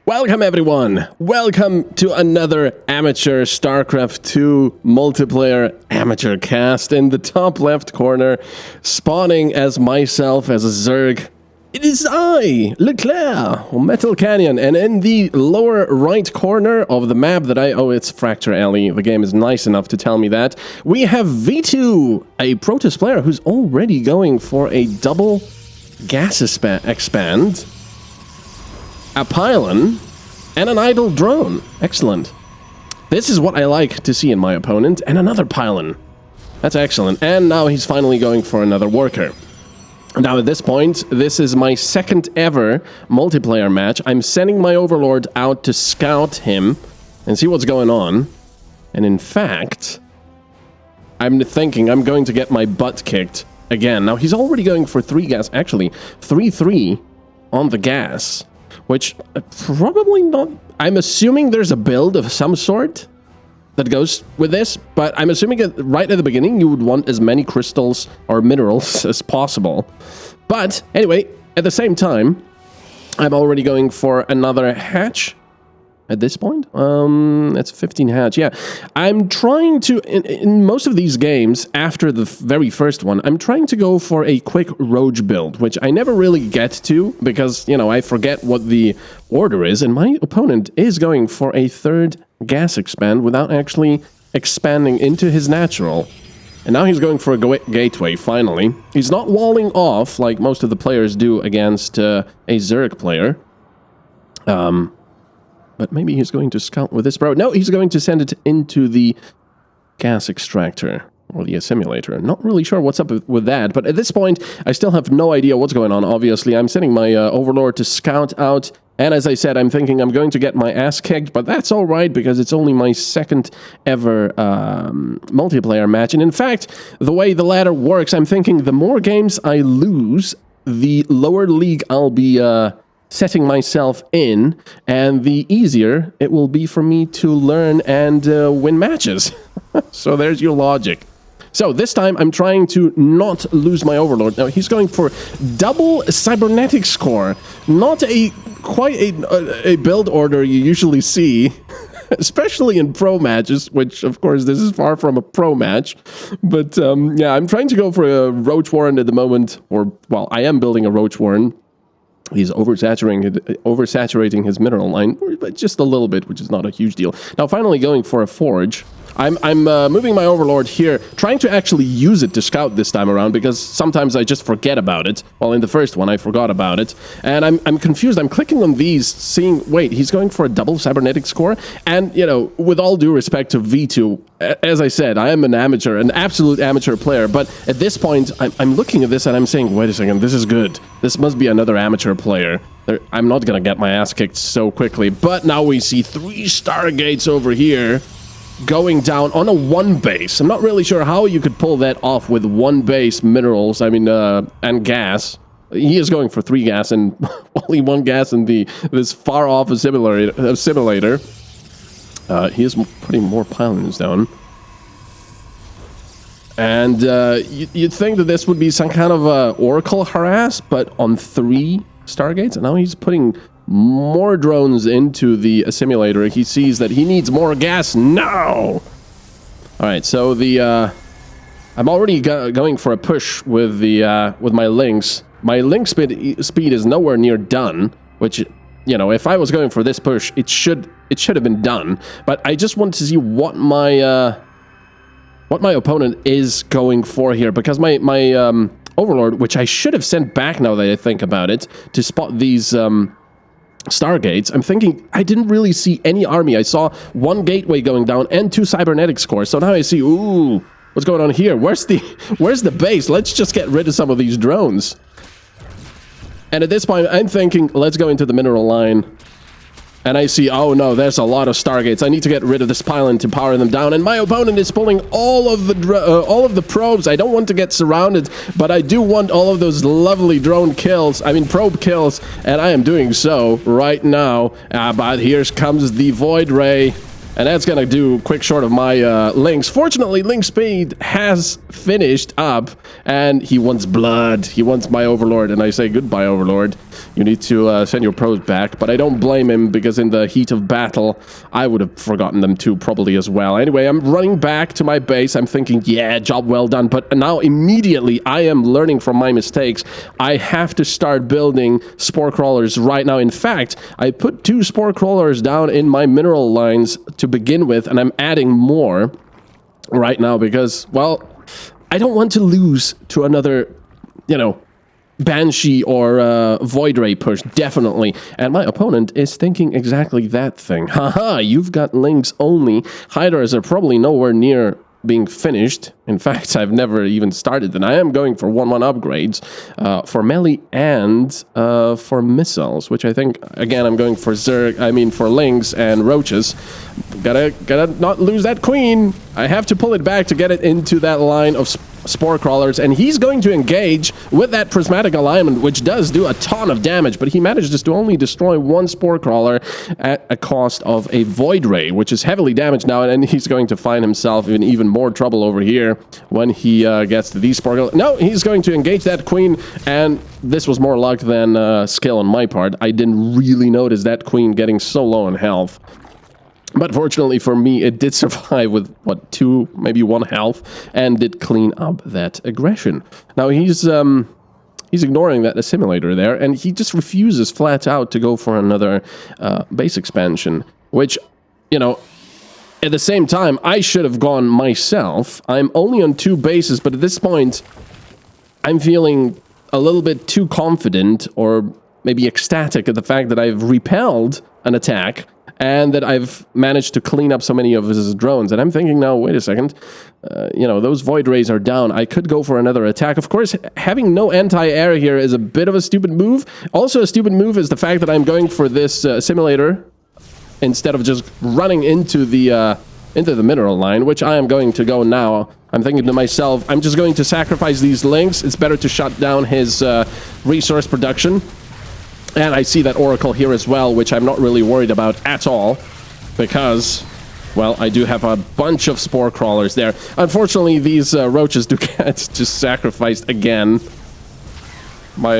Welcome everyone! Welcome to another Amateur StarCraft 2 multiplayer amateur cast. In the top left corner, spawning as myself as a Zerg, it is I, Leclerc, or MetalCanyon, and in the lower right corner of the map that it's Fracture Alley, the game is nice enough to tell me that, we have V2, a Protoss player who's already going for a double gas expand, a pylon, and an idle drone. Excellent. This is what I like to see in my opponent, and another pylon. That's excellent. And now he's finally going for another worker. Now at this point, this is my second ever multiplayer match. I'm sending my overlord out to scout him and see what's going on. And in fact, I'm thinking I'm going to get my butt kicked again. Now he's already going for 3 gas, actually 3-3 on the gas. Which, probably not... I'm assuming there's a build of some sort that goes with this, but I'm assuming right at the beginning you would want as many crystals or minerals as possible. But, anyway, at the same time, I'm already going for another hatch at this point. That's 15 hatch, yeah. I'm trying to, in most of these games, after the very first one, I'm trying to go for a quick roach build, which I never really get to, because, you know, I forget what the order is, and my opponent is going for a 3rd gas expand without actually expanding into his natural. And now he's going for a gateway, finally. He's not walling off, like most of the players do against a Zerg player. But maybe he's going to scout with this bro. No, he's going to send it into the gas extractor or the assimilator. Not really sure what's up with that, but at this point, I still have no idea what's going on, obviously. I'm sending my overlord to scout out, and as I said, I'm thinking I'm going to get my ass kicked, but that's all right, because it's only my second ever multiplayer match. And in fact, the way the ladder works, I'm thinking the more games I lose, the lower league I'll be... setting myself in, and the easier it will be for me to learn and win matches. So there's your logic. So this time I'm trying to not lose my overlord. Now he's going for double cybernetics core. Not quite a build order you usually see, especially in pro matches, which of course this is far from a pro match. But yeah, I'm trying to go for a roach warren at the moment, or well, I am building a roach warren. He's oversaturating his mineral line, but just a little bit, which is not a huge deal. Now, finally going for a forge. I'm moving my overlord here, trying to actually use it to scout this time around, because sometimes I just forget about it. Well, in the first one, I forgot about it. And I'm confused. I'm clicking on these, seeing, wait, he's going for a double cybernetics core? And, you know, with all due respect to V2, as I said, I am an amateur, an absolute amateur player. But at this point, I'm looking at this and I'm saying, wait a second, this is good. This must be another amateur player. I'm not going to get my ass kicked so quickly. But now we see 3 Stargates over here going down on a 1 base. I'm not really sure how you could pull that off with 1 base minerals, I mean, and gas. He is going for 3 gas and only 1 gas in this far-off assimilator. He is putting more pylons down. And you'd think that this would be some kind of Oracle harass, but on 3 Stargates, and now he's putting more drones into the assimilator. He sees that he needs more gas now. All right, so I'm already going for a push with with my links. My link speed is nowhere near done, which, you know, if I was going for this push, it should have been done. But I just want to see what my opponent is going for here, because my overlord, which I should have sent back now that I think about it, to spot these Stargates. I'm thinking I didn't really see any army. I saw 1 gateway going down and 2 cybernetics cores. So now I see, ooh, what's going on here? Where's the base? Let's just get rid of some of these drones. And at this point, I'm thinking, let's go into the mineral line. And I see, oh no, there's a lot of Stargates. I need to get rid of this pylon to power them down. And my opponent is pulling all of the probes. I don't want to get surrounded, but I do want all of those lovely drone kills. I mean, probe kills. And I am doing so right now. But here comes the Void Ray. And that's going to do quick short of my links. Fortunately, link speed has finished up. And he wants blood. He wants my overlord. And I say, goodbye, overlord. you need to send your probes back. But I don't blame him, because in the heat of battle, I would have forgotten them too, probably as well. Anyway, I'm running back to my base. I'm thinking, yeah, job well done. But now immediately I am learning from my mistakes. I have to start building spore crawlers right now. In fact, I put 2 spore crawlers down in my mineral lines to begin with, and I'm adding more right now because, well, I don't want to lose to another, you know, Banshee or Void Ray push, definitely. And my opponent is thinking exactly that thing. Haha, you've got links only. Hydras are probably nowhere near being finished. In fact, I've never even started them. I am going for 1-1 upgrades for melee and for missiles, which I think, again, I'm going for for links and roaches. Gotta not lose that queen. I have to pull it back to get it into that line of spore crawlers, and he's going to engage with that prismatic alignment, which does do a ton of damage, but he manages to only destroy 1 spore crawler at a cost of a void ray, which is heavily damaged now, and he's going to find himself in even more trouble over here when he gets to these spore crawlers. No, he's going to engage that queen, and this was more luck than skill on my part. I didn't really notice that queen getting so low on health. But fortunately for me, it did survive with, what, 2, maybe 1 health, and did clean up that aggression. Now, he's ignoring that assimilator there, and he just refuses flat out to go for another base expansion, which, you know, at the same time, I should have gone myself. I'm only on 2 bases, but at this point, I'm feeling a little bit too confident, or maybe ecstatic at the fact that I've repelled an attack, and that I've managed to clean up so many of his drones. And I'm thinking now, wait a second, you know, those void rays are down. I could go for another attack. Of course, having no anti-air here is a bit of a stupid move. Also, a stupid move is the fact that I'm going for this simulator instead of just running into the mineral line, which I am going to go now. I'm thinking to myself, I'm just going to sacrifice these links. It's better to shut down his resource production. And I see that Oracle here as well, which I'm not really worried about at all, because, well, I do have a bunch of spore crawlers there. Unfortunately, these roaches do get just sacrificed again. My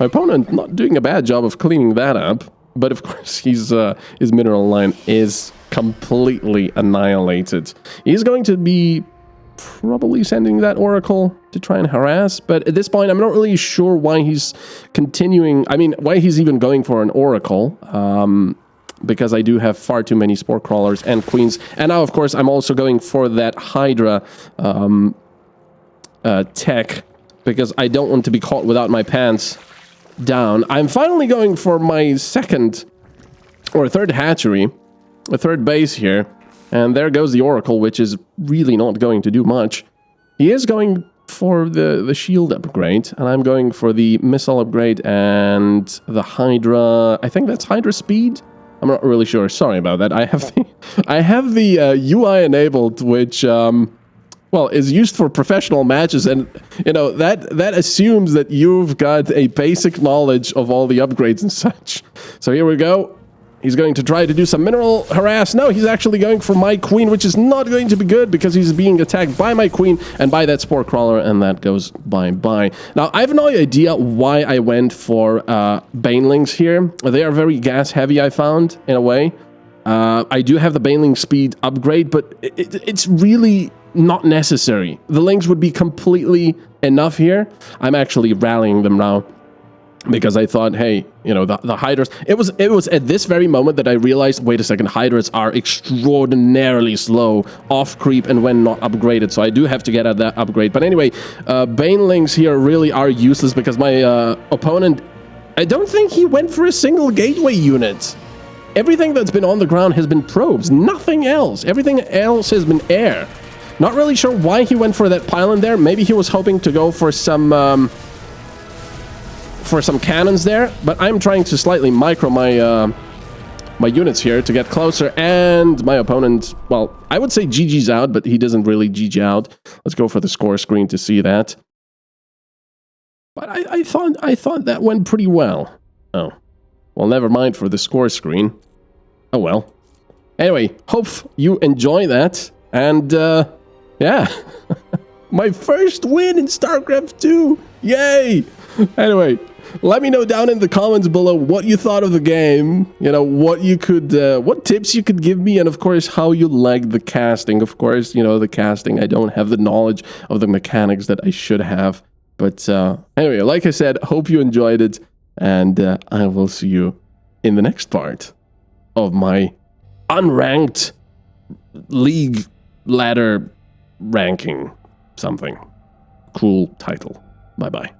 opponent not doing a bad job of cleaning that up, but of course his mineral line is completely annihilated. He's going to be probably sending that Oracle to try and harass, but at this point I'm not really sure why he's continuing, why he's even going for an Oracle, because I do have far too many spore crawlers and queens, and now of course I'm also going for that Hydra tech, because I don't want to be caught without my pants down. I'm finally going for my second or third hatchery, a third base here. And there goes the Oracle, which is really not going to do much. He is going for the shield upgrade, and I'm going for the missile upgrade and the Hydra. I think that's Hydra speed? I'm not really sure. Sorry about that. I have the UI enabled, which, well, is used for professional matches, and, you know, that assumes that you've got a basic knowledge of all the upgrades and such. So here we go. He's going to try to do some mineral harass. No, he's actually going for my queen, which is not going to be good because he's being attacked by my queen and by that spore crawler, and that goes bye-bye. Now, I have no idea why I went for banelings here. They are very gas-heavy, I found, in a way. I do have the baneling speed upgrade, but it's really not necessary. The links would be completely enough here. I'm actually rallying them now, because I thought, hey, you know, the Hydras... It was at this very moment that I realized, wait a second, Hydras are extraordinarily slow off creep and when not upgraded, so I do have to get at that upgrade. But anyway, banelings here really are useless because my opponent... I don't think he went for a single gateway unit. Everything that's been on the ground has been probes, nothing else. Everything else has been air. Not really sure why he went for that pylon there. Maybe he was hoping to go for some cannons there, but I'm trying to slightly micro my my units here to get closer, and my opponent, well, I would say GG's out, but he doesn't really GG out. Let's go for the score screen to see that. But I thought that went pretty well. Oh, well, never mind for the score screen. Oh well. Anyway, hope you enjoy that, and yeah, my first win in StarCraft 2. Yay! Anyway, let me know down in the comments below what you thought of the game, you know, what tips you could give me, and of course, how you liked the casting. Of course, you know, the casting, I don't have the knowledge of the mechanics that I should have. But anyway, like I said, hope you enjoyed it, and I will see you in the next part of my unranked league ladder ranking something. Cool title. Bye-bye.